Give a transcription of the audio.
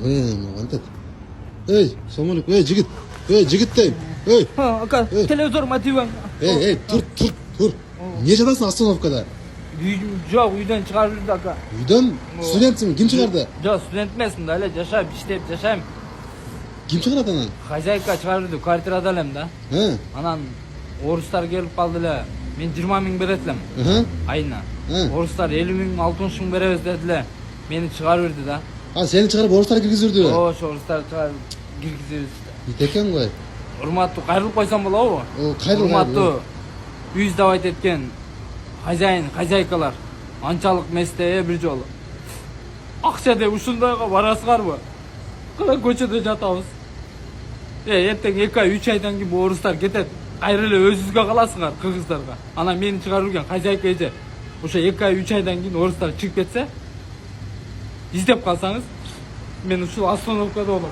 Антет. Ey, selamünaleyküm. Jigit. Jigit deyim. Aka, televizor motivim. Tur. Niye çadarsın Astanovka'da? Yok, uydan çıkarırdı aka. Uydan studentsin mi? Kim çıkardı? Yok, student emasın da öyle yaşayıp işleyip yaşayayım. Kim çıkardı anan? Hajayka çıkarırdı, kvartir adalım da. He. Anan, Oruslar gelip kaldılar. Men 20 bin beretlim. Ayına. Oruslar 50 bin 60 bin beremiz dediler. Beni çıkarırdı da. Ha seni çıkarıp borçlara girgizdirdi. O şu Oruslar çıkarıp girgiziriz. Yiteken koy. Urmatlı, kayrılıp koysam bola o. Urmatlı, yüz davet etken hajaykalar. Ançalık mesleğe bir jolu. Akçada uşundayga varası var mı? Kıla koçada jatabız. Erten 2 ay 3 aydan ki bu oruslar ketet. Ayrılı özüzge kalasınlar Kırgızlarga. Ana meni çıkarırken hajayka ece. Oşa 2 ay 3 aydan ki oruslar çıkıp ketse. İzdep kalsanız. Men şu Astanovka'da olur.